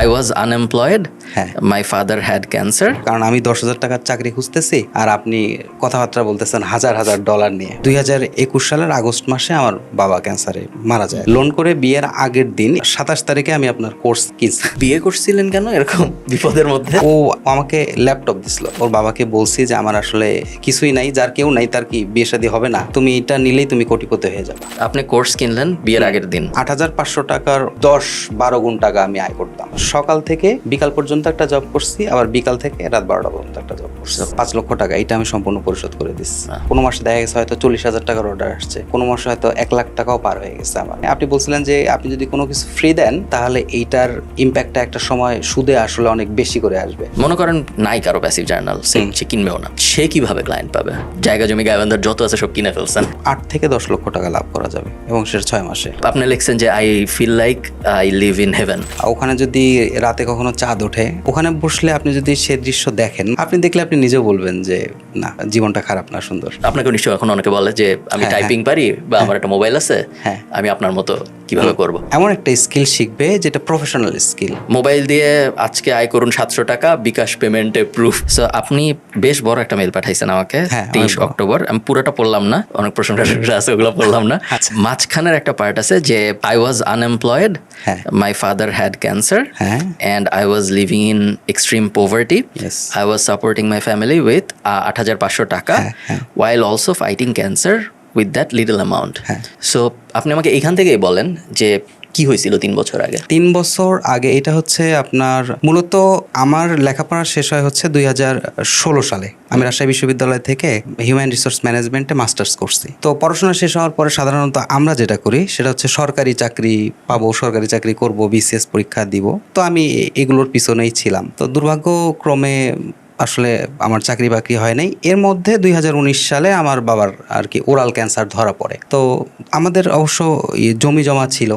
I was unemployed. হ্যাঁ। My father had cancer. কারণ আমি 10,000 টাকার চাকরি খুঁজতেছি আর আপনি কথাবার্তা বলতেছেন হাজার হাজার ডলার নিয়ে। 2021 সালের আগস্ট মাসে আমার বাবা ক্যান্সারে মারা যায়। লোন করে বিয়ের আগের দিন 27 তারিখে আমি আপনার কোর্স কিনছি। বিয়ে করছিলেন কেন এরকম বিপদের মধ্যে? ও আমাকে ল্যাপটপ দিছিল। ওর বাবাকে বলছি যে আমার আসলে কিছুই নাই, যার কেউ নাই তার কি বিয়ে শাদী হবে না, তুমি এটা নিলেই তুমি কোটিপতি হয়ে যাবে। আপনি কোর্স কিনলেন বিয়ের আগের দিন। 8,500 টাকার 10-12 গুণ টাকা আমি আয় করতাম। সকাল থেকে বিকাল পর্যন্ত একটা জব করছি, আবার বিকাল থেকে রাত 12টা পর্যন্ত একটা জব করছি। 5 লক্ষ টাকা এটা আমি সম্পূর্ণ পরিশোধ করে দিচ্ছি। কোনো মাসে দেখা গেছে হয়তো 40,000 টাকার অর্ডার আসছে, কোনো মাসে হয়তো 1 লাখ টাকাও পার হয়ে গেছে আমার। আপনি বলছিলেন যে আপনি যদি কোনো কিছু ফ্রি দেন তাহলে এইটার ইম্প্যাক্টটা একটা সময় সুদে আসলে অনেক বেশি করে আসবে। মনে করেন নাই কারো প্যাসিভ জার্নাল, সে কিনবেও না, সে কিভাবে ক্লায়েন্ট পাবে? জায়গা জমি গায়বান্ধার যত আছে সব কিনে ফেলছেন। 8 থেকে 10 লক্ষ টাকা লাভ করা যাবে এবং সেটা 6 মাসে। আপনি লিখছেন যে I feel like I live in heaven. ওখানে যদি রাতে কখনো চাঁদ ওঠে, ওখানে বসলে আপনি যদি সে দৃশ্য দেখেন, আপনি দেখলে আপনি নিজেও বলবেন যে না, জীবনটা খারাপ না, সুন্দর। আপনাকে নিশ্চয়ই এখন অনেকে বলে যে আমি টাইপিং পারি বা আমার একটা মোবাইল আছে, আমি আপনার মতো কিভাবে করব? এমন একটা স্কিল শিখবে যেটা প্রফেশনাল স্কিল। মোবাইল দিয়ে আজকে আয় করুন 700 টাকা, বিকাশ পেমেন্টে প্রুফ। সো আপনি বেশ বড় একটা মেল পাঠাইছেন আমাকে 23 অক্টোবর। আমি পুরোটা পড়লাম না, অনেক প্রশ্ন আছে ওগুলো পড়লাম না। মাঝখানের একটা পার্ট আছে যে I was unemployed, my father had cancer and I was living in extreme poverty. I was supporting my family with 8,500 টাকা while also fighting cancer with that little amount. So আপনি আমাকে এখান থেকেই বলেন যে কি হয়েছিল 3 বছর আগে? 3 বছর আগে এটা হচ্ছে আপনার মূলত আমার লেখাপড়া শেষ হয় হচ্ছে 2016 সালে। আমি রাজশাহী বিশ্ববিদ্যালয় থেকে হিউম্যান রিসোর্স ম্যানেজমেন্টে মাস্টার্স করছি। তো পড়াশোনা শেষ হওয়ার পরে সাধারণত আমরা যেটা করি সেটা হচ্ছে সরকারি চাকরি পাবো, সরকারি চাকরি করব, বিসিএস পরীক্ষা দিব। তো আমি এগুলোর পিছনেই ছিলাম। তো দুর্ভাগ্যক্রমে আসলে আমার চাকরি বাকরি হয় নাই। এর মধ্যে 2019 সালে আমার বাবার আর কি ওরাল ক্যান্সার ধরা পড়ে। তো আমাদের অবশ্য জমি জমা ছিল,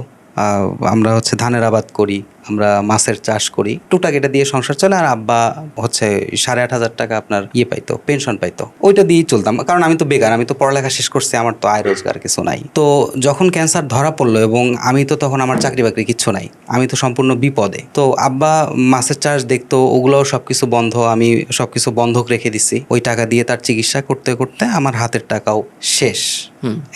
আমরা হচ্ছে ধানের আবাদ করি, আমরা মাছের চাষ করি, টুকটাক এটা দিয়ে সংসার চলে। আর আব্বা হচ্ছে 8,500 টাকা আপনার পাইতো, পেনশন পাইতো, ওইটা দিয়েই চলতাম। কারণ আমি তো বেকার, আমি তো পড়ালেখা শেষ করছি, আমার তো আয় রোজগার কিছু নাই। তো যখন ক্যান্সার ধরা পড়লো এবং আমি তো তখন আমার চাকরি বাকরি কিচ্ছু নাই, আমি তো সম্পূর্ণ বিপদে। তো আব্বা মাছের চাষ দেখতো, ওগুলোও সবকিছু বন্ধ, আমি সবকিছু বন্ধক রেখে দিছি। ওই টাকা দিয়ে তার চিকিৎসা করতে করতে আমার হাতের টাকাও শেষ।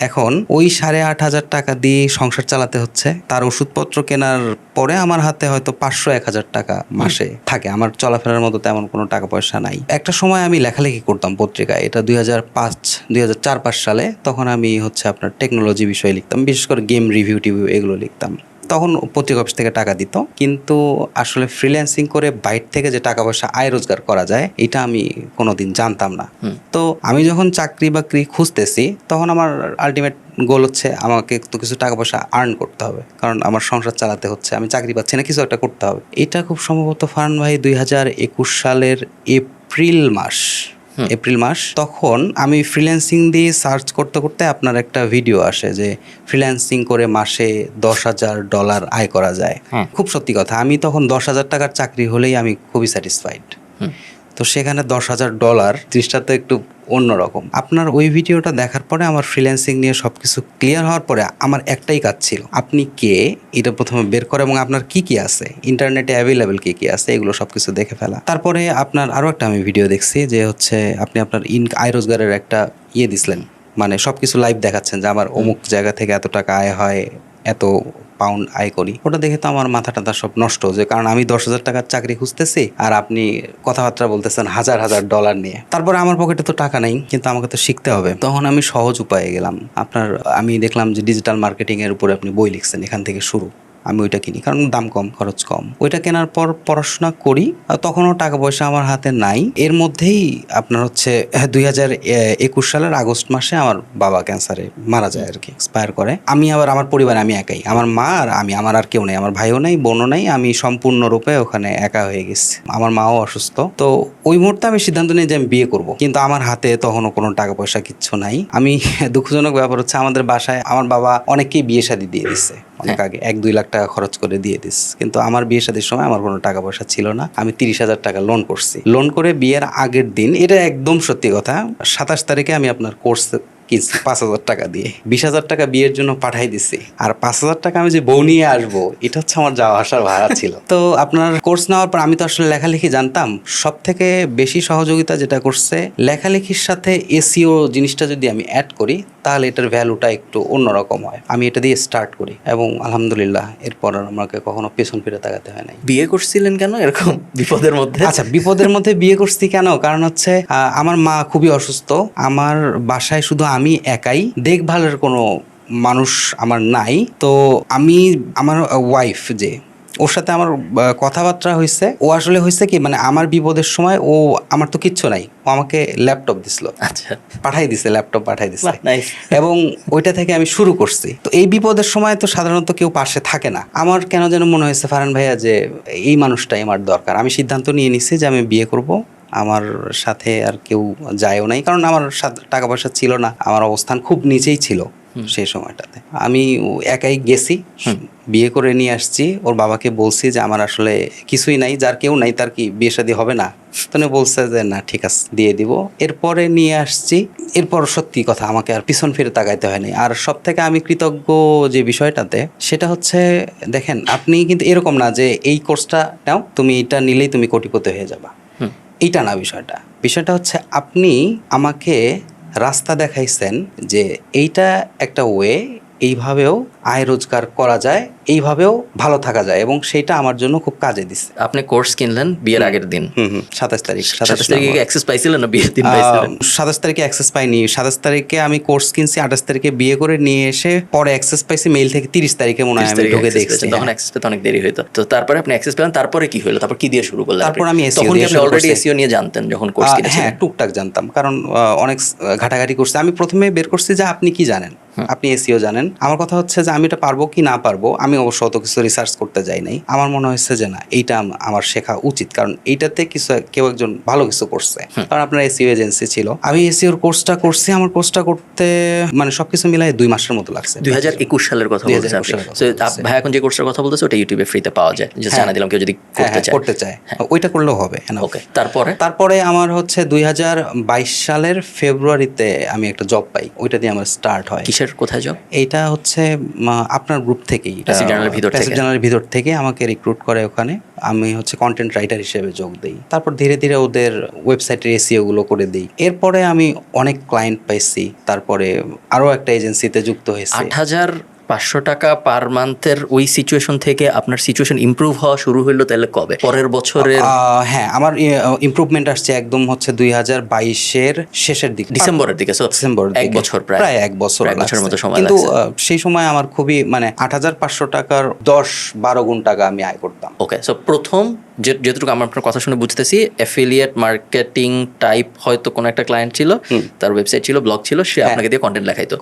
এখন ওই 8,500 টাকা দিয়ে সংসার চালাতে হচ্ছে। তার ওষুধপত্র কেনার পরে আমার হাতে হয়তো 500-1,000 টাকা মাসে থাকে। আমার চলাফেরার মতো তেমন কোনো টাকা পয়সা নাই। একটা সময় আমি লেখালেখি করতাম পত্রিকায়, এটা 2004-5 সালে। তখন আমি হচ্ছে আপনার টেকনোলজি বিষয়ে লিখতাম, বিশেষ করে গেম রিভিউ টিভিউ এগুলো লিখতাম। তখন পত্রিকা অফিস থেকে টাকা দিত, কিন্তু আসলে ফ্রিল্যান্সিং করে বাইরে থেকে যে টাকা পয়সা আয় রোজগার করা যায় এটা আমি কোনোদিন জানতাম না। তো আমি যখন চাকরি বাকরি খুঁজতেছি তখন আমার আলটিমেট গোল হচ্ছে আমাকে তো কিছু টাকা পয়সা আর্ন করতে হবে, কারণ আমার সংসার চালাতে হচ্ছে, আমি চাকরি পাচ্ছি না, কিছু একটা করতে হবে। এটা খুব সম্ভবত ফারহান ভাই 2021 সালের এপ্রিল মাস। তখন আমি ফ্রিল্যান্সিং দিয়ে সার্চ করতে করতে আপনার একটা ভিডিও আসে যে ফ্রিল্যান্সিং করে মাসে $10,000 আয় করা যায়। খুব সত্যি কথা, আমি তখন 10,000 টাকার চাকরি হলেই আমি খুবই স্যাটিসফাইড। তো সেখানে $10,000 জিনিসটা তো একটু অন্যরকম। আপনার ওই ভিডিওটা দেখার পরে আমার ফ্রিল্যান্সিং নিয়ে সবকিছু ক্লিয়ার হওয়ার পরে আমার একটাই কাজ ছিল, আপনি কে এটা প্রথমে বের করে এবং আপনার কি কি আছে, ইন্টারনেটে অ্যাভেলেবেল কি কি আছে, এগুলো সবকিছু দেখে ফেলা। তারপরে আপনার আরও একটা আমি ভিডিও দেখছি যে হচ্ছে আপনি আপনার আয় রোজগারের একটা দিছিলেন, মানে সবকিছু লাইভ দেখাচ্ছেন যে আমার অমুক জায়গা থেকে এত টাকা আয় হয়, এত পাউন্ড আয় করি। ওটা দেখে তো আমার মাথা টাথা সব নষ্ট, যে কারণ আমি 10,000 টাকার চাকরি খুঁজতেছি আর আপনি কথাবার্তা বলতেছেন হাজার হাজার ডলার নিয়ে। তারপরে আমার পকেটে তো টাকা নেই, কিন্তু আমাকে তো শিখতে হবে। তখন আমি সহজ উপায়ে গেলাম। আমি দেখলাম যে ডিজিটাল মার্কেটিং এর উপরে আপনি বই লিখছেন, এখান থেকে শুরু। আমি ওইটা কিনি, কারণ দাম কম, খরচ কম। ওইটা কেনার পর পড়াশোনা করি, তখনও টাকা পয়সা আমার হাতে নাই। এর মধ্যেই আপনার হচ্ছে 2021 সালের আগস্ট মাসে আমার বাবা ক্যান্সারে মারা যায় আর কি, এক্সপায়ার করে। আমি আবার আমার পরিবারে আমি একাই, আমার মা আর আমি, আমার আর কেউ নেই, আমার ভাইও নেই, বোনও নেই, আমি সম্পূর্ণরূপে ওখানে একা হয়ে গেছি। আমার মাও অসুস্থ। তো ওই মুহূর্তে আমি সিদ্ধান্ত নিই যে আমি বিয়ে করব, কিন্তু আমার হাতে তখনও কোনো টাকা পয়সা কিচ্ছু নাই। আমি দুঃখজনক ব্যাপার হচ্ছে আমাদের বাসায় আমার বাবা অনেককেই বিয়ে শাদী দিয়ে দিচ্ছে, অনেক আগে 1-2 লাখ টাকা খরচ করে দিয়ে দিস, কিন্তু আমার বিয়ে শাদীর সময় আমার কোনো টাকা পয়সা ছিল না। আমি 30,000 টাকা লোন করছি। লোন করে বিয়ের আগের দিন, এটা একদম সত্যি কথা, 27 তারিখে আমি আপনার কোর্স কিনছি 5,000 টাকা দিয়ে, 20,000 টাকা বিয়ের জন্য পাঠাই দিছি, আর 5,000 টাকা আমি যে বউ নিয়ে আসবো এটা হচ্ছে আমার যাওয়া আসার ভাড়া ছিল। তো আপনার কোর্স নেওয়ার পর আমি তো আসলে লেখালেখি জানতাম, সব থেকে বেশি সহযোগিতা যেটা করছে লেখালেখির সাথে এসইও জিনিসটা যদি আমি অ্যাড করি তাহলে এটার ভ্যালুটা একটু অন্যরকম হয়। আমি এটা দিয়ে স্টার্ট করি এবং আলহামদুলিল্লাহ এরপর আর আমাকে কখনো পেছন ফিরে তাকাতে হয় নাই। বিয়ে করছিলেন কেন এরকম বিপদের মধ্যে? আচ্ছা, বিপদের মধ্যে বিয়ে করছি কেন, কারণ হচ্ছে আমার মা খুবই অসুস্থ, আমার বাসায় শুধু আমি একাই, দেখভালের কোনো মানুষ আমার নাই। তো আমি আমার ওয়াইফ যে ওর সাথে আমার কথাবার্তা হয়েছে, ও আসলে হয়েছে কি মানে আমার বিপদের সময় ও, আমার তো কিচ্ছু নাই, ও আমাকে ল্যাপটপ দিছিল, আচ্ছা, পাঠাই দিছে, ল্যাপটপ পাঠাই দিছে, নাইস। এবং ওইটা থেকে আমি শুরু করছি। তো এই বিপদের সময় তো সাধারণত কেউ পাশে থাকে না, আমার কেন যেন মনে হয়েছে ফারহান ভাইয়া যে এই মানুষটাই আমার দরকার। আমি সিদ্ধান্ত নিয়ে নিছি যে আমি বিয়ে করব, আমার সাথে আর কেউ যায়ও নাই, কারণ আমার সাথে টাকা পয়সা ছিল না, আমার অবস্থান খুব নিচেই ছিল সেই সময়টাতে। আমি একাই গেছি, বিয়ে করে নিয়ে আসছি। ওর বাবাকে বলছি যে আমার আসলে কিছুই নাই, যার কেউ নাই তার কি বিয়ে শাদী হবে না? তো উনি বলছে যে না ঠিক আছে দিয়ে দিব। এরপরে নিয়ে আসছি, এরপর সত্যি কথা আমাকে আর পিছন ফিরে তাকাইতে হয়নি। আর সব থেকে আমি কৃতজ্ঞ যে বিষয়টাতে, সেটা হচ্ছে দেখেন আপনি কিন্তু এরকম না যে এই কোর্সটা নাও তুমি, এটা নিলেই তুমি কোটিপতি হয়ে যাবা, এইটা না বিষয়টা। বিষয়টা হচ্ছে আপনি আমাকে রাস্তা দেখাইছেন যে এইটা একটা ওয়ে, এইভাবেও আয় রোজগার করা যায়, এইভাবেও ভালো থাকা যায়, এবং সেটা আমার জন্য খুব কাজে দিচ্ছে। আপনি কোর্স কিনলেন বিয়ের আগের দিন, 27 তারিখ। 27 তারিখে অ্যাক্সেস পাইছিলেন না বিয়ের দিন পাইছিলেন? 27 তারিখে অ্যাক্সেস পাইনি, 27 তারিখে আমি কোর্স কিনছি, 28 তারিখে বিয়ে করে নিয়ে এসে পরে অ্যাক্সেস পাইছি মেইল থেকে 30 তারিখে মনে হয় আমি ঢুকে দেখছি। তখন অ্যাক্সেস পেতে অনেক দেরি হইতো। তো তারপরে আপনি অ্যাক্সেস পেলেন, তারপরে কি হলো? তারপর কি দিয়ে শুরু করলেন? তারপর আমি SEO তখন কি দিয়ে আপনি শুরু অলরেডি করছি। এসইও নিয়ে জানতেন যখন কোর্স কিনেছিলেন? হ্যাঁ, টুকটাক জানতাম, কারণ অনেক ঘাটাঘাটি করছি। আমি প্রথমে বের করছি যে আপনি কি জানেন, আপনি এসইও জানেন। আমার কথা হচ্ছে যে আমি এটা পারবো কি না পারবো, আমি অবশ্য অত কিছু রিসার্চ করতে যাই নাই। আমার মনে হয়েছে যে না, এইটা আমার শেখা উচিত, কারণ এইটাতে কিছু কেউ একজন ভালো কিছু করছে। কারণ আপনার এসইও এজেন্সি ছিল, আমি এসইওর কোর্সটা করছি। আমার কোর্সটা করতে মানে সবকিছু মিলাই 2 মাসের মতো লাগছে। 2021 সালের কথা বলছেন আপনি? ভাই এখন যে কোর্সটা কথা বলতেছে ওটা ইউটিউবে ফ্রিতে পাওয়া যায়, যে জানা দিলাম কেউ যদি করতে চায় ওইটা করলেও হবে। ওকে, তারপরে আমার হচ্ছে 2022 সালের ফেব্রুয়ারিতে আমি একটা জব পাই, ওইটা দিয়ে আমার স্টার্ট হয়। কিসের, কোথায় জব? এইটা হচ্ছে আপনার গ্রুপ থেকেই, প্যাসিভ জার্নালের ভিতর থেকে আমাকে রিক্রুট করে ওখানে। আমি হচ্ছে কন্টেন্ট রাইটার হিসেবে যোগ দিই। তারপর ধীরে ধীরে ওদের ওয়েবসাইটের এসইও গুলো করে দিই। এরপরে আমি অনেক ক্লায়েন্ট পাইছি, তারপরে আরো একটা এজেন্সিতে যুক্ত হয়েছি। 8,500 টাকা পার মান্থের ওই সিচুয়েশন থেকে আপনার সিচুয়েশন ইমপ্রুভ হওয়া শুরু হলো তাহলে কবে? পরের বছরের? হ্যাঁ, আমার ইমপ্রুভমেন্ট আসছে একদম হচ্ছে 2022-এর শেষের দিকে, ডিসেম্বরের দিকে। ডিসেম্বর, 1 বছর, প্রায় 1 বছরের মতো সময়। কিন্তু সেই সময় আমার খুবই মানে 8,500 টাকার 10-12 গুণ টাকা আমি আয় করতাম। ওকে, সো প্রথম যেটুকু আমার আপনার কথা শুনে বুঝতেছি, অ্যাফিলিয়েট মার্কেটিং টাইপ হয়তো কোনো একটা ক্লায়েন্ট ছিল, তার ওয়েবসাইট ছিল, ব্লগ ছিল, সে আপনাকে দিয়ে কন্টেন্ট লেখাইতো,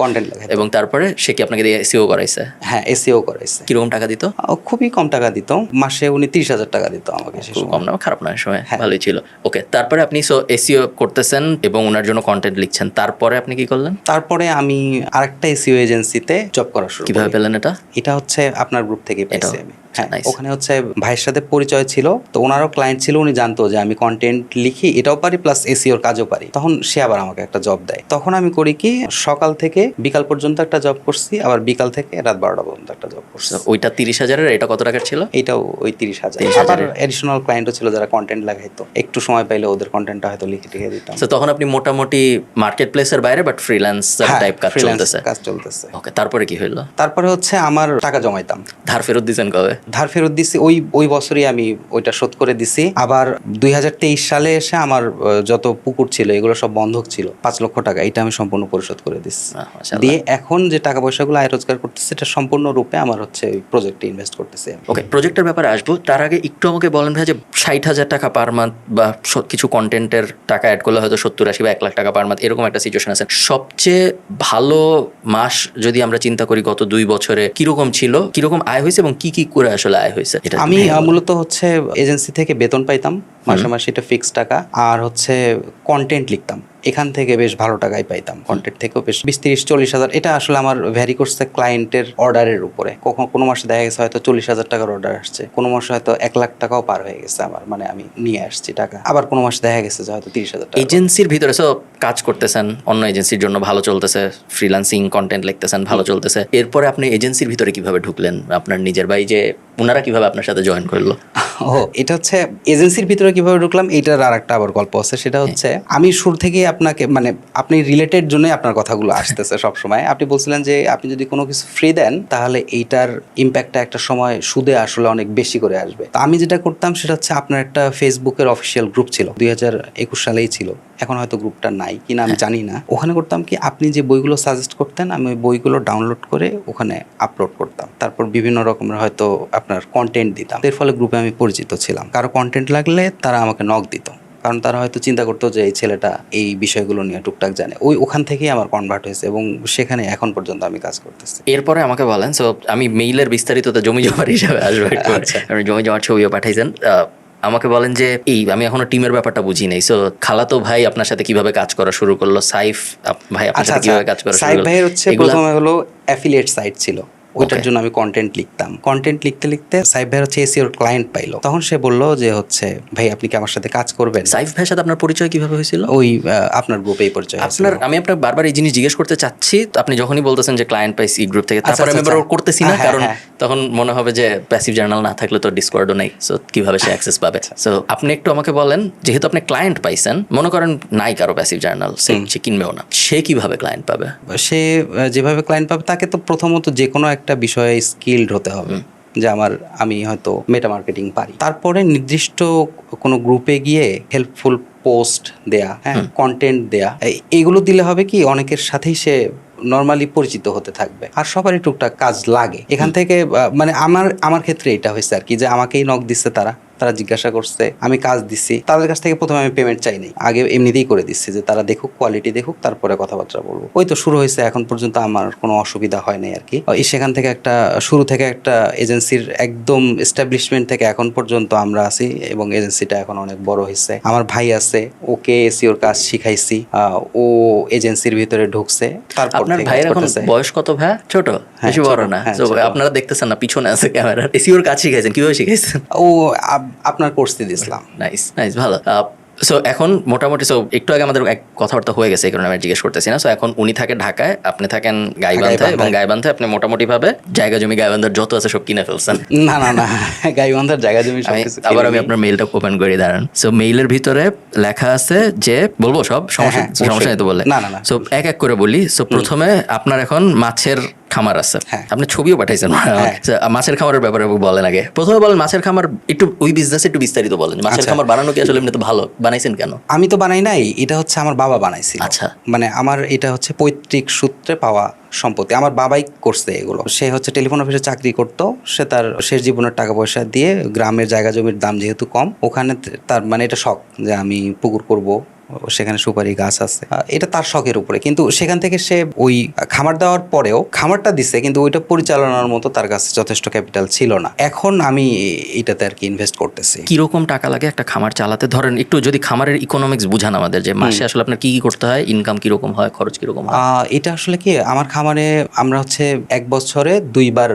এবং তারপরে সে কি আপনাকে দিয়ে এসইও করাইছে? হ্যাঁ, এসইও করাইছে। কিরকম টাকা দিত? খুবই কম টাকা দিত, মাসে উনি 30,000 টাকা দিত আমাকে। খুব কম না, খারাপ না, সময় ভালোই ছিল। ওকে, তারপরে আপনি এসইও করতেছেন এবং ওনার জন্য কন্টেন্ট লিখছেন, তারপরে আপনি কি করলেন? তারপরে আমি আরেকটা এসইও এজেন্সিতে জব করা শুরু করি। কিভাবে পেলেন এটা? এটা হচ্ছে আপনার গ্রুপ থেকে পেয়েছি আমি। হ্যাঁ, ওখানে হচ্ছে ভাইয়ের সাথে পরিচয় ছিল, তো ওনারও ক্লায়েন্ট ছিল, উনি জানতো যে আমি কন্টেন্ট লিখি, এটাও পারি প্লাস এসইওর কাজও পারি। তখন সে আবার আমাকে একটা জব দেয়। তখন আমি করি কি, সকাল থেকে বিকাল পর্যন্ত একটা জব করছি, আবার বিকাল থেকে রাত 12টা পর্যন্ত একটা জব করছি। ওইটা 30,000-এর, এটা কত টাকার ছিল? এইটাও ওই 30,000। আবার এডিশনাল ক্লায়েন্টও ছিল যারা কন্টেন্ট লাগাইতো, একটু সময় পাইলে ওদের কন্টেন্টটা হয়তো লিখে দিতাম। তো তখন আপনি মোটামুটি মার্কেট প্লেসের বাইরে বাট ফ্রিল্যান্সার টাইপ কাজ চলতেছে। ওকে, তারপরে কি হইলো? তারপরে হচ্ছে আমার টাকা জমাইতাম। ধার ফেরত দিয়েছেন কবে? ধার ফেরত দিছি ওই বছরই আমি ওইটা শোধ করে দিছি। আবার 2023 সালে এসে আমার যত পুকুর ছিল এগুলো সব বন্ধক ছিল, 5 লক্ষ টাকা, এটা আমি সম্পূর্ণ পরিশোধ করে দিচ্ছি। দিয়ে এখন যে টাকা পয়সাগুলো আয় রোজগার করতেছে, এটা সম্পূর্ণ রূপে আমার হচ্ছে ওই প্রজেক্টে ইনভেস্ট করতেছে। ওকে, প্রজেক্টের ব্যাপারে আসবো, তার আগে একটু আমাকে বলেন ভাই যে 60,000 টাকা পার মান্থ বা কিছু কন্টেন্টের টাকা অ্যাড করলে হয়তো 70-80 বা 1 লাখ টাকা পার মান্থ, এরকম একটা সিচুয়েশন আছে। সবচেয়ে ভালো মাস যদি আমরা চিন্তা করি গত 2 বছরে কিরকম ছিল, কিরকম আয় হয়েছে এবং কি করে আসলে আয় হয়েছে? আমি মূলত হচ্ছে এজেন্সি থেকে বেতন পাইতাম মাসে মাসে এটা ফিক্স টাকা। আর হচ্ছে কন্টেন্ট লিখতাম, এখান থেকে বেশ ভালো টাকাই পাইতাম। কন্টেন্ট থেকেও বেশ 20-30-40 হাজার। এটা আসলে আমার ভ্যারি করছে ক্লায়েন্টের অর্ডারের উপরে। কখন কোনো মাসে দেখা গেছে হয়তো 40,000 টাকার অর্ডার আসছে, কোনো মাসে হয়তো 1 লাখ টাকাও পার হয়ে গেছে আমার, মানে আমি নিয়ে আসছি টাকা। আবার কোনো মাসে দেখা গেছে যে হয়তো 30,000 টাকা। এজেন্সির ভিতরে সো কাজ করতেছেন, অন্য এজেন্সির জন্য ভালো চলতেছে, ফ্রিল্যান্সিং কন্টেন্ট লিখতেছেন, ভালো চলতেছে, এরপরে আপনি এজেন্সির ভিতরে কিভাবে ঢুকলেন আপনার নিজের, বা এই যে ওনারা কিভাবে আপনার সাথে জয়েন করলো? ও, এটা হচ্ছে এজেন্সির ভিতরে কিভাবে ঢুকলাম, এইটার আর একটা আবার গল্প আছে। সেটা হচ্ছে আমি শুরু থেকেই আপনাকে, মানে আপনি রিলেটেড জন্যই আপনার কথাগুলো আসতেছে সব সময়। আপনি বলছিলেন যে আপনি যদি কোনো কিছু ফ্রি দেন তাহলে এইটার ইম্প্যাক্টটা একটা সময় সুদে আসলে অনেক বেশি করে আসবে। তো আমি যেটা করতাম সেটা হচ্ছে, আপনার একটা ফেসবুকের অফিসিয়াল গ্রুপ ছিল, 2021 সালেই ছিল, এখন হয়তো গ্রুপটা নাই কিনা আমি জানি না। ওখানে করতাম কি, আপনি যে বইগুলো সাজেস্ট করতেন আমি ওই বইগুলো ডাউনলোড করে ওখানে আপলোড করতাম, তারপর বিভিন্ন রকমের হয়তো আপনার কন্টেন্ট দিতাম। এর ফলে গ্রুপে আমি পরিচিত ছিলাম। কারো কন্টেন্ট লাগলে তারা আমাকে নক দিত, কারণ তারা হয়তো চিন্তা করতো যে এই ছেলেটা এই বিষয়গুলো নিয়ে টুকটাক জানে। ওখান থেকেই আমার কনভার্ট হয়েছে এবং সেখানে এখন পর্যন্ত আমি কাজ করতেছি। এরপরে আমাকে বলেন, সো আমি মেইলের বিস্তারিততে জমি জমার হিসাবে আসবো একটু। আপনি জমি জমার ছবিও পাঠাইছেন। আমাকে বলেন যে আমি এখনো টিমের ব্যাপারটা বুঝি নাই। সো খালাতো ভাই আপনার সাথে কিভাবে কাজ করা শুরু করলো, সাইফ ভাই আপনার সাথে কিভাবে কাজ করা শুরু সাইফ করলো? ভাইয়ের হচ্ছে প্রথমে হলো অ্যাফিলিয়েট সাইট ছিল, ওইটার জন্য আমি কন্টেন্ট লিখতাম। কন্টেন্ট লিখতে লিখতে সাইফ ভাই হচ্ছে এসিওর ক্লায়েন্ট পাইলো। তখন সে বললো যে হচ্ছে ভাই আপনি কি আমার সাথে কাজ করবেন। সাইফ ভাইয়ের সাথে আপনার পরিচয় কিভাবে হয়েছিল? ওই আপনার গ্রুপেই পরিচয় হয়েছিল। আমি আপনার বারবার এই জিনিস জিজ্ঞেস করতে চাচ্ছি, তো আপনি যখনই বলতেছেন যে ক্লায়েন্ট পাইছি গ্রুপ থেকে, তারপরে আমি এবার করতেছি না, কারণ তখন মনে হবে যে প্যাসিভ জার্নাল না থাকলে তো ডিসকর্ডও নেই, সো কিভাবে সে অ্যাক্সেস পাবে। সো আপনি একটু আমাকে বলেন, যেহেতু আপনি ক্লায়েন্ট পাইছেন, মনে করেন নাই কারো প্যাসিভ জার্নাল, সে কিনবেও না, সে কিভাবে ক্লায়েন্ট পাবে? সে যেভাবে ক্লায়েন্ট পাবে, তাকে তো প্রথমত যে কোনো একটা বিষয়ে স্কিলড হতে হবে। যে আমি হয়তো মেটা মার্কেটিং পারি, তারপরে নির্দিষ্ট কোনো গ্রুপে গিয়ে হেল্পফুল পোস্ট দেয়া, হ্যাঁ, কন্টেন্ট দেয়া, এইগুলো দিলে হবে কি অনেকের সাথেই সে নর্মালি পরিচিত হতে থাকবে। আর সবারই টুকটাক কাজ লাগে এখান থেকে। মানে আমার ক্ষেত্রে এটা হয়েছে আর কি, যে আমাকেই নক দিচ্ছে তারা জিজ্ঞাসা করছে, আমি কাজ দিচ্ছি, তাদের কাছ থেকে প্রথমে আমি পেমেন্ট চাই নাই, আগে এমনিতেই করে দিচ্ছি যে তারা দেখুক, কোয়ালিটি দেখুক, তারপরে কথাবার্তা বলবো। ওই তো শুরু হয়েছে, এখন পর্যন্ত আমার কোনো অসুবিধা হয় নাই আর কি। সেখান থেকে শুরু থেকে একটা এজেন্সির একদম এস্টাবলিশমেন্ট থেকে এখন পর্যন্ত আমরা আছি, এবং এজেন্সিটা এখন অনেক বড় হয়েছে। আমার ভাই আছে, ওকে এসিওর কাজ শিখাইছি, ও এজেন্সির ভিতরে ঢুকছে। তারপর আপনার ভাইয়ের এখন বয়স কত ভাই? ছোট, বেশি বড় না? আপনারা দেখতেছেন না, পিছনে আছে ক্যামেরা। এসিওর কাজ শিখাইছেন, কিভাবে শিখাইছেন? ও আপনার কোর্স দিয়ে দিয়েছিলাম। নাইস, ভালো। সো এখন মোটামুটি, সো একটু আগে আমাদের এক কথাবার্তা হয়ে গেছে, এই কারণে আমি জিজ্ঞেস করতেছি না। সো এখন উনি থাকে ঢাকায়, আপনি থাকেন গাইবান্ধা, এবং গাইবান্ধা আপনি মোটামুটি ভাবে জায়গা জমি গাইবান্ধার যত আছে সব কিনে ফেলছেন। না, গাইবান্ধার জায়গা জমি আবার আমি আপনার মেইলটা ওপেন করে দাঁড়ান। সো মেইলের ভিতরে লেখা আছে যে, বলবো সব সমস্যা নেই তো বলে? না। সো এক এক করে বলি। সো প্রথমে আপনার এখন মাছের খামার আছে, আপনি ছবিও পাঠাইছেন। মাছের খামারের ব্যাপারে বলেন আগে। প্রথমে বলেন মাছের খামার, একটু ওই বিজনেস একটু বিস্তারিত বলেন। মাছের খামার বানানো কি আসলে এমনি তো ভালো, বানাইছেন কেন? আমি তো বানাই নাই, এটা হচ্ছে আমার বাবা বানাইছিল। আচ্ছা, মানে আমার এটা হচ্ছে পৈতৃক সূত্রে পাওয়া সম্পত্তি, আমার বাবাই করছে এগুলো। সে হচ্ছে টেলিফোন অফিসে চাকরি করতো, সে তার শেষ জীবনের টাকা পয়সা দিয়ে, গ্রামের জায়গা জমির দাম যেহেতু কম, ওখানে তার মানে এটা শখ যে আমি পুকুর করব, সেখানে সুপারি গাছ আছে, এটা তার শখের উপরে। কিন্তু সেখান থেকে সে ওই খামার দেওয়ার পরেও খামারটা দিছে, কিন্তু ওইটা পরিচালনার মতো তার কাছে যথেষ্ট ক্যাপিটাল ছিল না। এখন আমি এটাতে আর কি ইনভেস্ট করতেছি। কিরকম টাকা লাগে একটা খামার চালাতে? ধরেন একটু যদি খামারের ইকোনমিক্স বুঝান আমাদের, যে মাসে আসলে আপনার কি করতে হয়, ইনকাম কিরকম হয়, খরচ কিরকম হয়? এটা আসলে কি, আমার খামারে আমরা হচ্ছে 1 বছরে 2 বার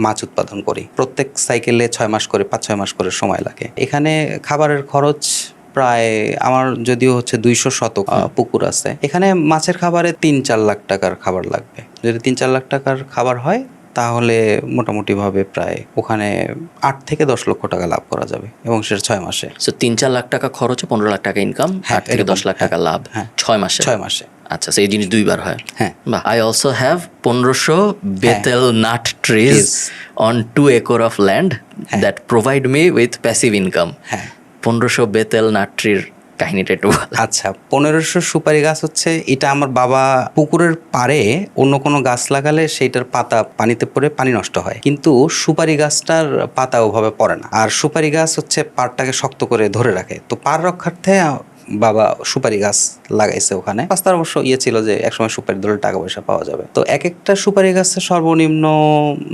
মাছ উৎপাদন করি। প্রত্যেক সাইকেলে 6 মাস করে, 5-6 মাস করে সময় লাগে। এখানে খাবারের খরচ প্রায়, আমার যদিও হচ্ছে 200 শতক পুকুর আছে, এখানে মাছের খাবারে 3-4 লাখ টাকার খাবার লাগবে। যদি 3-4 লাখ টাকার খাবার হয় তাহলে মোটামুটি ভাবে প্রায় ওখানে 8 থেকে 10 লক্ষ টাকা লাভ করা যাবে, এবং সেটা 6 মাসে। সো 3-4 লাখ টাকা খরচে 15 লাখ টাকা ইনকাম, 8 থেকে 10 লাখ টাকা লাভ 6 মাসে। আচ্ছা, সেই জিনিস 2 বার হয়। হ্যাঁ, বাহ। I also have 1500 betel nut trees on 2 acre of land that provide me with passive income. হ্যাঁ, 1500 বেতেল নাট ট্রির কাহিনীটা একটু। আচ্ছা, 1500 সুপারি গাছ হচ্ছে, এটা আমার বাবা পুকুরের পাড়ে অন্য কোনো গাছ লাগালে সেইটার পাতা পানিতে পড়ে পানি নষ্ট হয়, কিন্তু সুপারি গাছটার পাতা ওভাবে পড়ে না। আর সুপারি গাছ হচ্ছে পাড়টাকে শক্ত করে ধরে রাখে, তো পাড় রক্ষার্থে বাবা সুপারি গাছ লাগাইছে ওখানে। রাস্তার অবশ্য ছিল যে একসময় সুপারি ধরে টাকা পয়সা পাওয়া যাবে। তো এক একটা সুপারি গাছে সর্বনিম্ন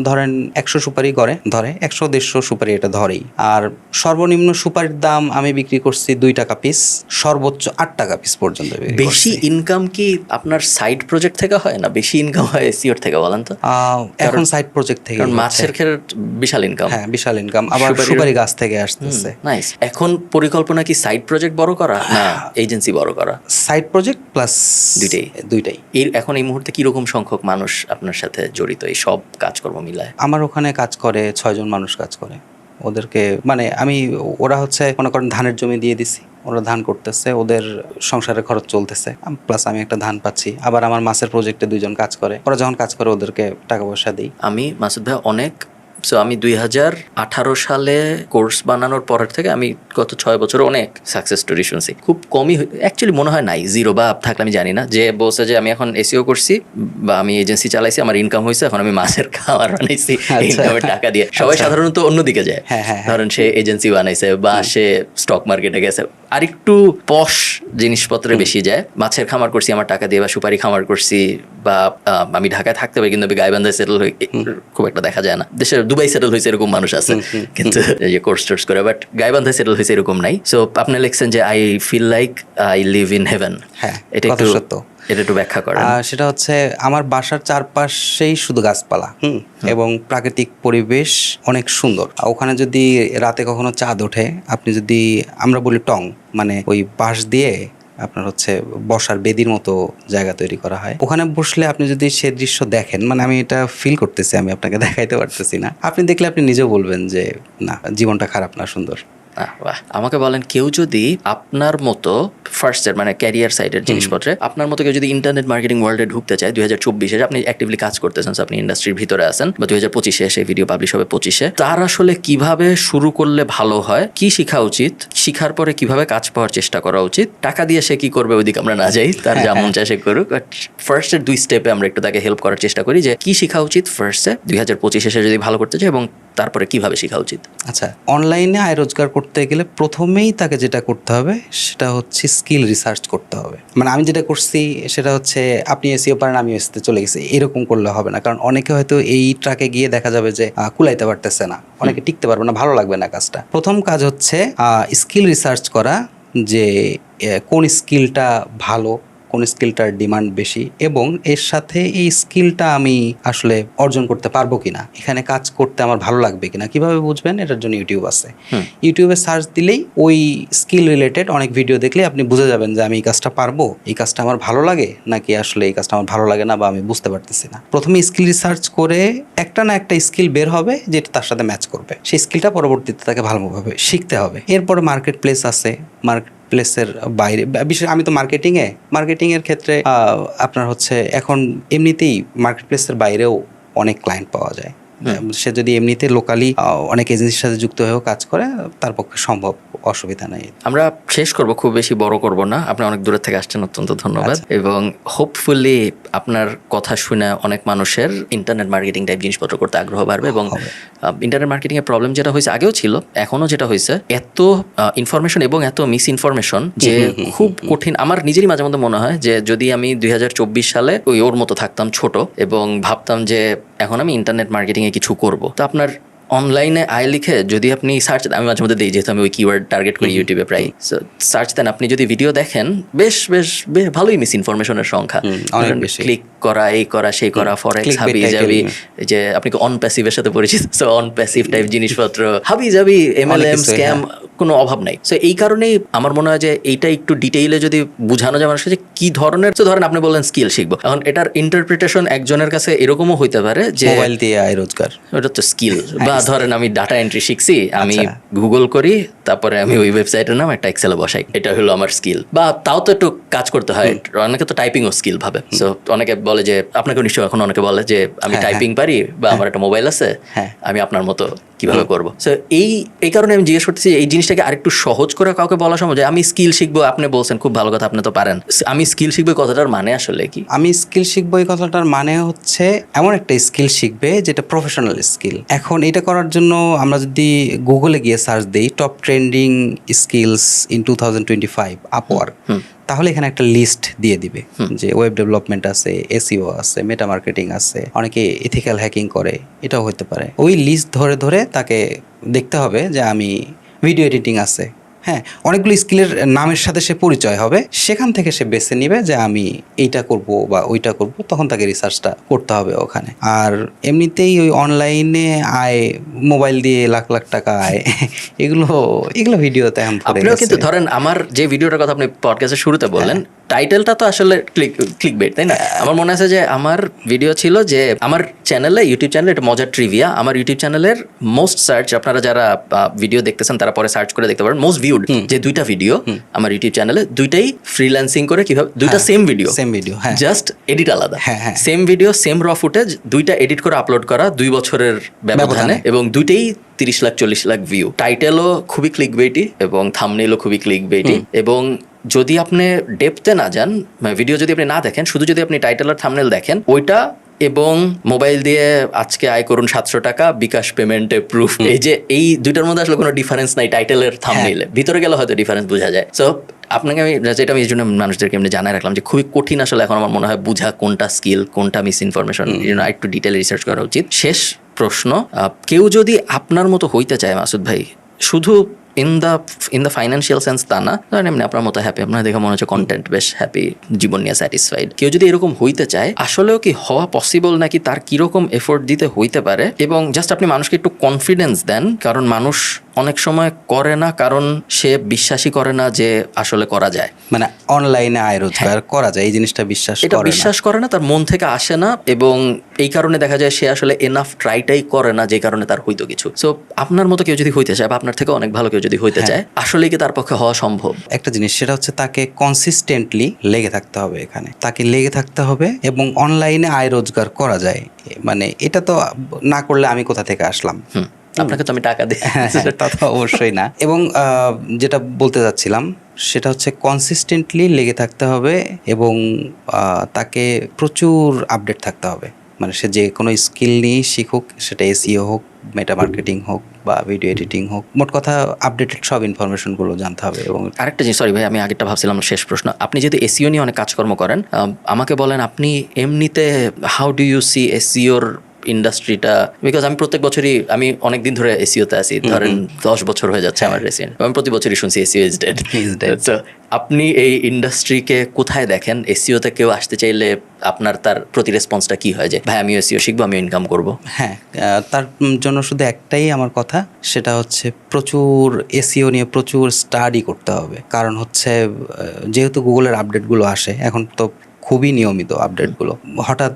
ধরেন 100 সুপারি ধরে 100-150 সুপারি এটা ধরেই। আর সর্বনিম্ন সুপারির দাম আমি বিক্রি করছি 2 টাকা পিস, সর্বোচ্চ 8 টাকা পিস পর্যন্ত বিক্রি বেশি করছি। ইনকাম কি আপনার সাইড প্রজেক্ট থেকে হয় না বেশি ইনকাম হয় এসইওর থেকে বলেন তো? এখন সাইড প্রজেক্ট থেকে কারণ মাছের ক্ষেত্রে বিশাল ইনকাম। হ্যাঁ বিশাল ইনকাম, আবার সুপারি গাছ থেকে আসতেছে। নাইস। এখন পরিকল্পনা কি সাইড প্রজেক্ট বড় করা না এজেন্সি বড় করা? সাইড প্রজেক্ট প্লাস দুইটাই। এখন এই মুহূর্তে কি রকম সংখ্যক মানুষ আপনার সাথে জড়িত এই সব কাজকর্ম মিলায়? আমার ওখানে কাজ করে 6 জন মানুষ কাজ করে। ওদেরকে মানে ওরা হচ্ছে মনে করেন ধানের জমি দিয়ে দিছি, ওরা ধান করতেছে, ওদের সংসারের খরচ চলতেছে, প্লাস আমি একটা ধান পাচ্ছি। আবার আমার মাছের প্রজেক্টে 2 জন কাজ করে, ওরা যখন কাজ করে ওদেরকে টাকা পয়সা দিই। আমি মাসুদ ভাই আমি 2018 সালে কোর্স বানানোর পরের থেকে আমি গত 6 বছর অনেক সাকসেস স্টোরি শুনছি। খুব কমই, অ্যাকচুয়ালি মনে হয় নাই, জিরো বা থাকলে আমি জানি না, যে বলছে যে আমি এখন এসইও করছি বা আমি এজেন্সি চালাইছি, আমার ইনকাম হয়েছে, এখন আমি মাছের খাবার বানাইছি ইনকামের টাকা দিয়ে। সবাই সাধারণত অন্যদিকে যায়, ধরেন সে এজেন্সি বানাইছে বা সে স্টক মার্কেটে গেছে, আর একটু পশ জিনিসপত্রে বেশি যায়। মাছের খামার করছি আমার টাকা দিয়ে, বা সুপারি খামার করছি, বা আমি ঢাকায় থাকতে পারি কিন্তু গাইবান্ধায় সেটেল হয়ে খুব একটা দেখা যায় না। দেশের দুবাই সেটেল হয়েছে এরকম মানুষ আছে কিন্তু এই যে কোর্স টোর্স করে, বাট গাইবান্ধায় সেটেল হয়েছে এরকম নাই। সো আপনি লিখছেন যে I feel like I live in heaven. হ্যাঁ, এটা একটু সত্য, এটা একটু ব্যাখ্যা করেন। সেটা হচ্ছে আমার বাসার চারপাশেই শুধু গাছপালা এবং প্রাকৃতিক পরিবেশ অনেক সুন্দর। ওখানে যদি রাতে কখনো চাঁদ ওঠে, আপনি যদি আমরা বলি টং, মানে ওই বাঁশ দিয়ে আপনার হচ্ছে বসার বেদির মতো জায়গা তৈরি করা হয়, ওখানে বসলে আপনি যদি সে দৃশ্য দেখেন, মানে আমি এটা ফিল করতেছি, আমি আপনাকে দেখাইতে পারতেছি না, আপনি দেখলে আপনি নিজেও বলবেন যে না, জীবনটা খারাপ না, সুন্দর। আমাকে বলেন, কেউ যদি আপনার মতো ফার্স্টের মানে ক্যারিয়ার সাইডের জিনিসপত্রে আপনার মতো কেউ যদি ইন্টারনেট মার্কেটিং ওয়ার্ল্ডে ঢুকতে চায় 2024-এ, আপনি অ্যাক্টিভলি কাজ করতেছেন, আপনি ইন্ডাস্ট্রির ভিতরে আছেন, বা 2025-এ এসে ভিডিও পাবলিশ হবে 25-এ, তার আসলে কিভাবে শুরু করলে ভালো হয়, কি শেখা উচিত, শিখার পরে কিভাবে কাজ পাওয়ার চেষ্টা করা উচিত, টাকা দিয়ে সে কি করবে ওইদিকে আমরা না যাই, তার যেমন চায় সে করুক, বাট ফার্স্টের 2 স্টেপে আমরা একটু তাকে হেল্প করার চেষ্টা করি যে কি শেখা উচিত ফার্স্টে 2025 এসে যদি ভালো করতে চায়, এবং তারপরে কিভাবে শেখা উচিত। আচ্ছা, অনলাইনে আয় রোজগার করতে গেলে প্রথমেই তাকে যেটা করতে হবে সেটা হচ্ছে স্কিল রিসার্চ করতে হবে। মানে আমি যেটা করছি সেটা হচ্ছে, আপনি এসইও পারেন, আমি এসতে চলে গেছি, এরকম করলে হবে না। কারণ অনেকে হয়তো এই ট্র্যাকে গিয়ে দেখা যাবে যে কুলাইতে পারতেছে না, অনেকে টিকতে পারবে না, ভালো লাগবে না কাজটা। প্রথম কাজ হচ্ছে স্কিল রিসার্চ করা, যে কোন স্কিলটা ভালো, কোন স্কিলটার ডিমান্ড বেশি, এবং এর সাথে এই স্কিলটা আমি আসলে অর্জন করতে পারবো কিনা, এখানে কাজ করতে আমার ভালো লাগবে কিনা। কিভাবে বুঝবেন? এটার জন্য ইউটিউব আছে। ইউটিউবে সার্চ দিলেই ওই স্কিল রিলেটেড অনেক ভিডিও দেখলে আপনি বুঝে যাবেন যে আমি এই কাজটা পারবো, এই কাজটা আমার ভালো লাগে, নাকি আসলে এই কাজটা আমার ভালো লাগে না, বা আমি বুঝতে পারতেছি না। প্রথমে স্কিল রিসার্চ করে একটা না একটা স্কিল বের হবে যেটা তার সাথে ম্যাচ করবে, সেই স্কিলটা পরবর্তীতে তাকে ভালোভাবে শিখতে হবে। এরপরে মার্কেট প্লেস আছে, প্লেসের বাইরে, বিশেষ আমি তো মার্কেটিং এর ক্ষেত্রে আপনার হচ্ছে এখন এমনিতেই মার্কেট প্লেসের বাইরেও অনেক ক্লায়েন্ট পাওয়া যায়। সে যদি এমনিতে লোকালি অনেক এজেন্সির সাথে যুক্ত হয়েও কাজ করে, তার পক্ষে সম্ভব, অসুবিধা নেই। আমরা শেষ করব, খুব বেশি বড় করব না, আপনি অনেক দূরের থেকে আসছেন, অত্যন্ত ধন্যবাদ। এবং হোপফুলি আপনার কথা শুনে অনেক মানুষের ইন্টারনেট মার্কেটিং টাইপ জিনিসপত্র করতে আগ্রহ বাড়বে। এবং ইন্টারনেট মার্কেটিং এর প্রবলেম যেটা হয়েছে, আগেও ছিল, এখনো যেটা হয়েছে, এত ইনফরমেশন এবং এত মিস ইনফরমেশন যে খুব কঠিন। আমার নিজেরই মাঝে মধ্যে মনে হয় যে যদি আমি 2024 সালে ওর মতো থাকতাম ছোট, এবং ভাবতাম যে এখন আমি ইন্টারনেট মার্কেটিং এ কিছু করব, তো আপনার অনলাইনে আয় লিখে যদি আপনি সার্চ, আমি মাঝে মধ্যে দিই, যেহেতু আমি ওই কিওয়ার্ড টার্গেট করি ইউটিউবে প্রায়, সার্চ দেন, আপনি যদি ভিডিও দেখেন, বেশ ভালোই মিস ইনফরমেশনের সংখ্যা, ক্লিক করা, এই করা, সেই করা, ফরেক্স, হাবি জাবি, যে আপনি অন প্যাসিভের সাথে পরিচিত, সো অন প্যাসিভ টাইপ জিনিসপত্র, হাবি জাবি, MLM স্ক্যাম, কোনো অভাব নাই। সো এই কারণেই আমার মনে হয় যে এইটা একটু ডিটেইলে যদি বোঝানো যায় মানুষকে যে কি ধরনের, তো ধরেন আপনি বললেন স্কিল শিখবো, এখন এটার ইন্টারপ্রিটেশন একজনের কাছে এরকমও হইতে পারে যে মোবাইল দিয়ে আয় রোজগার, ওটা তো স্কিল। বা ধরেন আমি ডাটা এন্ট্রি শিখছি, আমি গুগল করি, তারপরে আমি ওই ওয়েবসাইটের নাম একটা এক্সেলে বসাই, এটা হলো আমার স্কিল। বা তাও তো একটু কাজ করতে হয়, অনেকে তো টাইপিংও স্কিল ভাবে। সো অনেকে বলে যে, আপনাকে নিশ্চয়ই এখন অনেকে বলে যে আমি টাইপিং পারি, বা আমার একটা মোবাইল আছে, আমি আপনার মতো কিভাবে করবো। সো এই কারণে আমি জিজ্ঞেস করতেছি এই জিনিসটাকে আরেকটু সহজ করে কাউকে বলা সম্ভব যে আমি স্কিল শিখবো, আপনি বলছেন খুব ভালো কথা, আপনি তো পারেন, আমি স্কিল শিখবো কথাটার মানে আসলে কি? আমি স্কিল শিখবো এই কথাটার মানে হচ্ছে এমন একটা স্কিল শিখবে যেটা প্রফেশনাল স্কিল। এখন এটা করার জন্য আমরা যদি গুগলে গিয়ে সার্চ দিই top trending skills in 2025 Upwork, তাহলে এখানে একটা লিস্ট দিয়ে দিবে যে ওয়েব ডেভেলপমেন্ট আছে, এসইও আছে, মেটা মার্কেটিং আছে, অনেকে এথিক্যাল হ্যাকিং করে, এটাও হতে পারে। ওই লিস্ট ধরে ধরে তাকে দেখতে হবে যে আমি ভিডিও এডিটিং আছে, হ্যাঁ, অনেকগুলো স্কিলের নামের সাথে সে পরিচয় হবে, সেখান থেকে সে বেছে নিবে যে আমি এইটা করব বা ওইটা করব, তখন তাকে রিসার্চটা করতে হবে ওখানে। আর এমনিতেই ওই অনলাইনে আয়, মোবাইল দিয়ে লাখ লাখ টাকা আয়, এগুলো ভিডিওতে এখন পড়ে আপনিও গেছে। কিন্তু ধরেন আমার যে ভিডিওটার কথা আপনি পডকাস্টের শুরুতে বললেন, টাইটেলটা তো আসলে ক্লিক বেট, তাই না? আমার মনে আছে যে আমার ভিডিও ছিল যে আমার চ্যানেলে, ইউটিউব চ্যানেলে, এটা মজার ট্রিভিয়া, আমার ইউটিউব চ্যানেলের মোস্ট সার্চ, আপনারা যারা ভিডিও দেখতেছেন তারা পরে সার্চ করে দেখতে পারেন, মোস্ট ভিউড যে 2টা ভিডিও আমার ইউটিউব চ্যানেলে, 2টাই ফ্রিল্যান্সিং করে কিভাবে, 2টা সেম ভিডিও, হ্যাঁ, জাস্ট এডিট আলাদা, হ্যাঁ, সেম ভিডিও সেম র ফুটেজ, 2টা এডিট করে আপলোড করা 2 বছরের ব্যবধানে, এবং 2টাই 30 লাখ 40 লাখ ভিউ। টাইটেলও খুবই ক্লিকবেইটি এবং থাম্বনেইলও খুবই ক্লিকবেইটি, এবং যদি আপনি ডেপথে না যান, ভিডিও যদি আপনি না দেখেন, শুধু যদি আপনি টাইটেল আর থাম্বনেইল দেখেন, ওইটা এবং মোবাইল দিয়ে আজকে আয় করুন 700 টাকা বিকাশ পেমেন্টে প্রুফ, এই দুইটার মধ্যে আসলে কোনো ডিফারেন্স নাই টাইটেলের থাম্বনেইলে, ভিতরে গেলে হয়তো ডিফারেন্স বোঝা যায়। সো আপনাকে যেটা আমি এই জন্য মানুষদেরকে এমনি জানাই রাখলাম যে খুবই কঠিন আসলে এখন আমার মনে হয় বোঝা কোনটা স্কিল কোনটা মিস ইনফরমেশন, একটু ডিটেল রিসার্চ করা উচিত। শেষ প্রশ্ন, কেউ যদি আপনার মতো হইতে চায় মাসুদ ভাই, শুধু ইন দ্য ফাইন্যান্সিয়াল সেন্স তা না, ধরেন এমনি আপনার মতো হ্যাপি, আপনার দেখে মনে হচ্ছে কন্টেন্ট বেশ হ্যাপি, জীবন নিয়ে স্যাটিসফাইড, কেউ যদি এরকম হইতে চায়, আসলেও কি হওয়া পসিবল, নাকি তার কিরকম এফোর্ট দিতে হইতে পারে? এবং জাস্ট আপনি মানুষকে একটু কনফিডেন্স দেন, কারণ মানুষ অনেক সময় করে না কারণ সে বিশ্বাসই করে না যে আসলে করা যায়, মানে অনলাইনে আয় রোজগার করা যায় এই জিনিসটা বিশ্বাস করে না, তার মন থেকে আসে না, এবং এই কারণে দেখা যায় সে আসলে এনাফ ট্রাইটাই করে না, যে কারণে তার হইতো কিছু। সো আপনার মতো কেউ যদি হইতে চায়, বা আপনার থেকে অনেক ভালো কেউ যদি হইতে চায়, আসলে কি তার পক্ষে হওয়া সম্ভব? একটা জিনিস, সেটা হচ্ছে তাকে কনসিস্টেন্টলি লেগে থাকতে হবে, এখানে তাকে লেগে থাকতে হবে, এবং অনলাইনে আয় রোজগার করা যায়, মানে এটা তো না করলে আমি কোথা থেকে আসলাম, আপনাকে তো আমি টাকা দিই, তা তো অবশ্যই না। এবং যেটা বলতে চাচ্ছিলাম সেটা হচ্ছে কনসিস্টেন্টলি লেগে থাকতে হবে, এবং তাকে প্রচুর আপডেট থাকতে হবে, মানে সে যে কোনো স্কিল নিয়ে শিখুক, সেটা এসইও হোক, মেটা মার্কেটিং হোক বা ভিডিও এডিটিং হোক, মোট কথা আপডেটেড সব ইনফরমেশনগুলো জানতে হবে। এবং আরেকটা জিনিস, সরি ভাই, আমি আগেরটা ভাবছিলাম শেষ প্রশ্ন, আপনি যদি এসইও নিয়ে অনেক কাজকর্ম করেন, আমাকে বলেন আপনি এমনিতে হাউ ডু ইউ সি এসইওর ইন্ডাস্ট্রিটা? বিকজ আমি প্রত্যেক বছরই, আমি অনেক দিন ধরে এসইওতে আছি, ধরেন 10 বছর হয়ে যাচ্ছে আমার রেসিডেন্ট, আমি প্রতি বছরই শুনছি এসইও ইজ ডেড। তো আপনি এই ইন্ডাস্ট্রিকে কোথায় দেখেন? এসইওতে কেউ আসতে চাইলে আপনার তার প্রতি রেসপন্সটা কি হয়, যে ভাই আমি এসইও শিখবো, আমি ইনকাম করব? হ্যাঁ, তার জন্য শুধু একটাই আমার কথা, সেটা হচ্ছে প্রচুর এসইও নিয়ে প্রচুর স্টাডি করতে হবে। কারণ হচ্ছে যেহেতু গুগলের আপডেটগুলো আসে এখন তো খুবই নিয়মিত আপডেটগুলো, হঠাৎ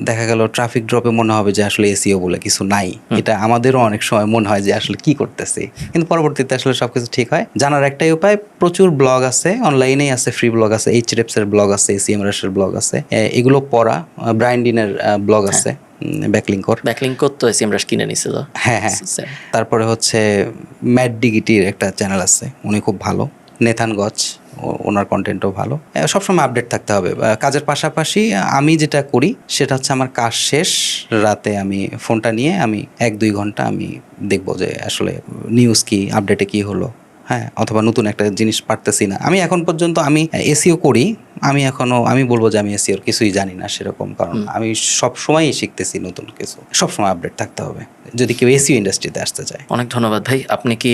দেখা গেল ট্রাফিক ড্রপে মনে হবে যে আসলে এসইও বলে কিছু নাই, এটা আমাদেরও অনেক সময় মনে হয় যে আসলে কি করতেছি, কিন্তু পরবর্তীতে আসলে সবকিছু ঠিক হয়। জানার একটাই উপায়, প্রচুর ব্লগ আছে অনলাইনেই আছে, ফ্রি ব্লগ আছে, এইচরেপস এর ব্লগ আছে, এসইএমআরএস এর ব্লগ আছে, এগুলো পড়া, ব্রায়ান ডিনের ব্লগ আছে, ব্যাকলিংকর তো এসইএমআরএস কিনে নিছিল। হ্যাঁ, তারপরে হচ্ছে ম্যাট ডিগিটির একটা চ্যানেল আছে, উনি খুব ভালো, নেথান গচ, ওনার কন্টেন্টও ভালো। সবসময় আপডেট থাকতে হবে। কাজের পাশাপাশি আমি যেটা করি সেটা হচ্ছে আমার কাজ শেষ রাতে আমি ফোনটা নিয়ে আমি 1-2 ঘন্টা আমি দেখবো যে আসলে নিউজ কি, আপডেটে কি হলো, হ্যাঁ, অথবা নতুন একটা জিনিস পারতেছি না। আমি এখন পর্যন্ত আমি এসইও করি, আমি বলবো যে আমি এসইওর কিছুই জানি না সেরকম, কারণ আমি সবসময়ই শিখতেছি নতুন কিছু, সবসময় আপডেট থাকতে হবে যদি কেউ এসইও ইন্ডাস্ট্রিতে আসতে চায়। অনেক ধন্যবাদ ভাই। আপনি কি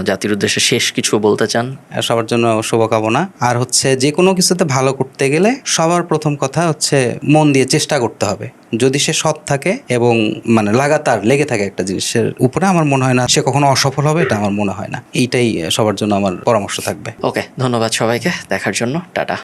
জাতির উদ্দেশ্যে শেষ কিছু বলতে চান? সবার জন্য শুভকামনা। আর হচ্ছে যে কোনো কিছুতে ভালো করতে গেলে সবার প্রথম কথা হচ্ছে মন দিয়ে চেষ্টা করতে হবে। যদি সে সৎ থাকে এবং মানে লাগাতার লেগে থাকে একটা জিনিসের উপরে, আমার মনে হয় না সে কখনো অসফল হবে, এটা আমার মনে হয় না। এইটাই সবার জন্য আমার পরামর্শ থাকবে। ওকে, ধন্যবাদ সবাইকে দেখার জন্য। টাটা।